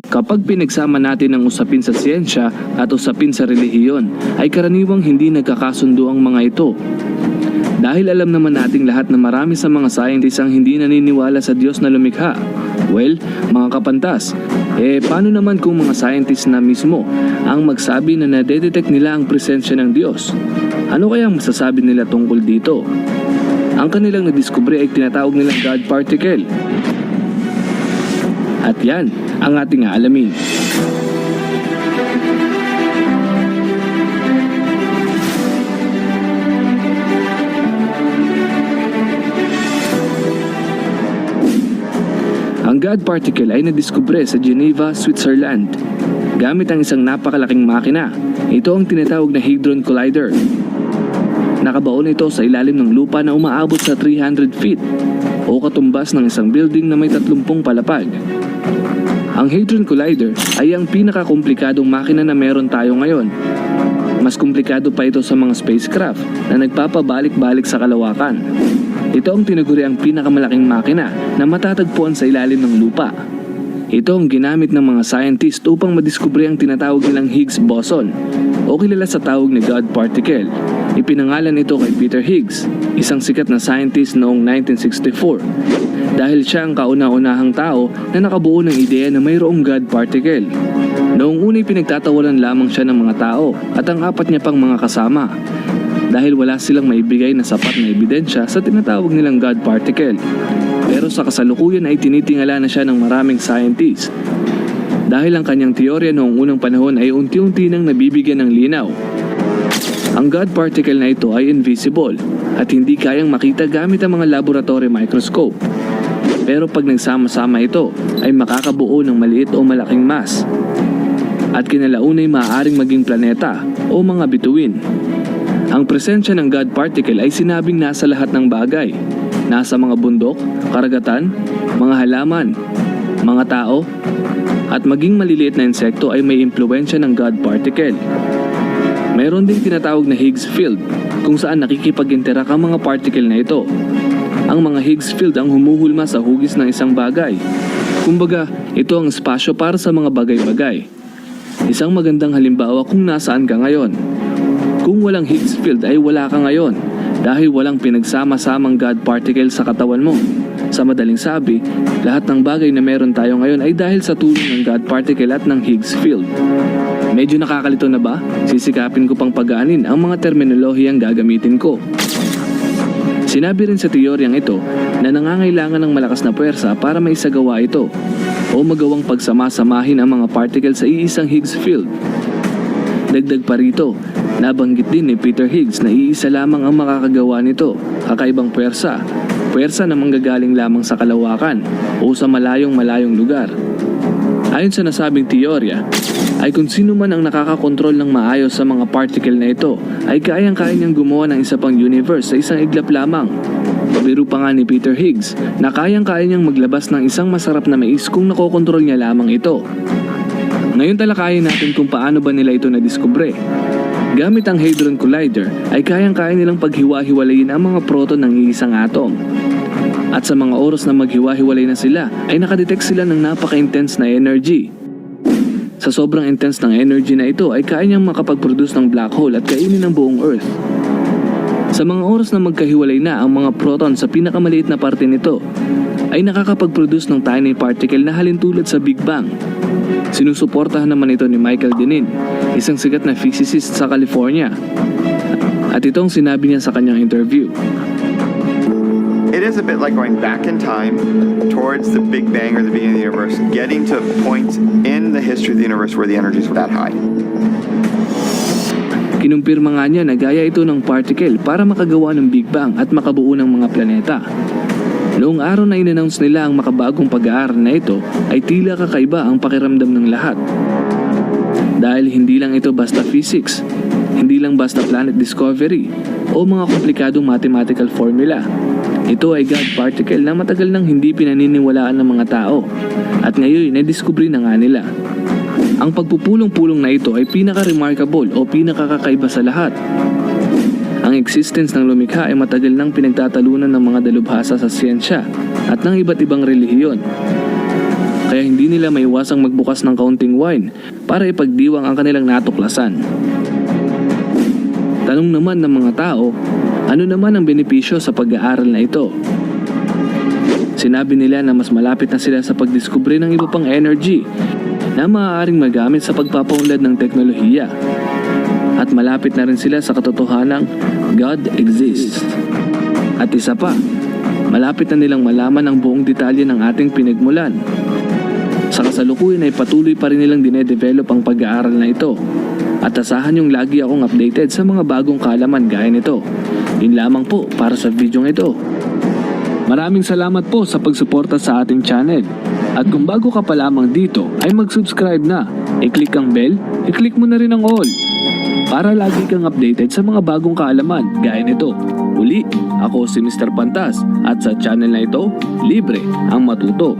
Kapag pinagsama natin ang usapin sa siyensya at usapin sa relihiyon, ay karaniwang hindi nagkakasundo ang mga ito. Dahil alam naman nating lahat na marami sa mga scientists ang hindi naniniwala sa Diyos na lumikha. Well, mga kapantas, paano naman kung mga scientists na mismo ang magsabi na nadedetect nila ang presensya ng Diyos? Ano kaya ang masasabi nila tungkol dito? Ang kanilang nadiskubre ay tinatawag nilang God particle. At yan ang ating aalamin. Ang God particle ay nadiskubre sa Geneva, Switzerland gamit ang isang napakalaking makina. Ito ang tinatawag na Hadron Collider. Nakabaon ito sa ilalim ng lupa na umaabot sa 300 feet o katumbas ng isang building na may 30 palapag. Ang Hadron Collider ay ang pinakakomplikadong makina na meron tayo ngayon. Mas komplikado pa ito sa mga spacecraft na nagpapabalik-balik sa kalawakan. Ito ang tinaguri ang pinakamalaking makina na matatagpuan sa ilalim ng lupa. Ito ang ginamit ng mga scientist upang madiskubre ang tinatawag nilang Higgs boson o kilala sa tawag na God particle. Ipinangalan ito kay Peter Higgs, isang sikat na scientist noong 1964 dahil siya ang kauna-unahang tao na nakabuo ng ideya na mayroong God particle. Noong una pinagtatawalan lamang siya ng mga tao at ang apat niya pang mga kasama dahil wala silang maibigay na sapat na ebidensya sa tinatawag nilang God particle. Pero sa kasalukuyan ay tinitingala na siya ng maraming scientists dahil ang kanyang teorya noong unang panahon ay unti-unti nang nabibigyan ng linaw. Ang God particle na ito ay invisible at hindi kayang makita gamit ang mga laboratory microscope. Pero pag nagsama-sama ito ay makakabuo ng maliit o malaking mass at kinalaunay maaaring maging planeta o mga bituin. Ang presensya ng God particle ay sinabing nasa lahat ng bagay. Nasa mga bundok, karagatan, mga halaman, mga tao, at maging maliliit na insekto ay may impluwensya ng God particle. Mayroon ding tinatawag na Higgs field kung saan nakikipag-interact ang mga particle na ito. Ang mga Higgs field ang humuhulma sa hugis ng isang bagay. Kumbaga, ito ang espasyo para sa mga bagay-bagay. Isang magandang halimbawa kung nasaan ka ngayon. Kung walang Higgs field ay wala ka ngayon dahil walang pinagsama-samang God particle sa katawan mo. Sa madaling sabi, lahat ng bagay na meron tayo ngayon ay dahil sa tulong ng God particle at ng Higgs field. Medyo nakakalito na ba? Sisikapin ko pang pagaanin ang mga terminolohiyang gagamitin ko. Sinabi rin sa teoryang ito na nangangailangan ng malakas na puwersa para maisagawa ito o magawang pagsama-samahin ang mga particle sa iisang Higgs field. Dagdag pa rito, nabanggit din ni Peter Higgs na iisa lamang ang makakagawa nito, kakaibang puwersa na manggagaling lamang sa kalawakan o sa malayong lugar. Ayon sa nasabing teorya, ay kung sino man ang nakakakontrol ng maayos sa mga particle na ito, ay kayang-kaya niyang gumawa ng isa pang universe sa isang iglap lamang. Pabiro pa nga ni Peter Higgs na kayang-kaya niyang maglabas ng isang masarap na mais kung nakokontrol niya lamang ito. Ngayon talakayin natin kung paano ba nila ito nadiskubre. Gamit ang Hadron Collider ay kayang-kaya nilang paghiwa-hiwalayin ang mga proton ng iisang atom. At sa mga oras na maghiwa-hiwalay na sila ay nakadetect sila ng napaka-intense na energy. Sa sobrang intense ng energy na ito ay kaya niyang makapag-produce ng black hole at kainin ng buong Earth. Sa mga oras na magkahiwalay na ang mga proton sa pinakamaliit na parte nito ay nakakapag-produce ng tiny particle na halintulad sa Big Bang. Sinusuportahan naman ito ni Michael Dennin, isang sikat na physicist sa California. At itong sinabi niya sa kanyang interview. It is a bit like going back in time towards the Big Bang or the beginning of the universe, getting to a point in the history of the universe where the energies were that high. Kinumpirma nga niya na gaya ito ng particle para makagawa ng Big Bang at makabuo ng mga planeta. Noong araw na in-announce nila ang makabagong pag-aaral na ito ay tila kakaiba ang pakiramdam ng lahat. Dahil hindi lang ito basta physics, hindi lang basta planet discovery o mga komplikadong mathematical formula. Ito ay God particle na matagal nang hindi pinaniniwalaan ng mga tao at ngayon na-discovery na nga nila. Ang pagpupulong-pulong na ito ay pinaka-remarkable o pinakakakaiba sa lahat. Ang existence ng lumikha ay matagal nang pinagtatalunan ng mga dalubhasa sa siyensya at ng iba't ibang relihiyon. kaya hindi nila maiwasang magbukas ng kaunting wine para ipagdiwang ang kanilang natuklasan. Tanong naman ng mga tao, ano naman ang benepisyo sa pag-aaral na ito? Sinabi nila na mas malapit na sila sa pagdiskubre ng iba pang energy na maaaring magamit sa pagpapaunlad ng teknolohiya. At malapit na rin sila sa katotohanang God exists. At isa pa, malapit na nilang malaman ang buong detalye ng ating pinagmulan. Sa kasalukuyan ay patuloy pa rin nilang dinedevelop ang pag-aaral na ito. At asahan yung lagi akong updated sa mga bagong kaalaman gaya nito. Yun lamang po para sa video ito. Maraming salamat po sa pagsuporta sa ating channel. At kung bago ka pa lamang dito ay mag-subscribe na. I-click ang bell, i-click mo na rin ang all. Para lagi kang updated sa mga bagong kaalaman gaya nito. Uli, ako si Mr. Pantas at sa channel na ito, libre ang matuto.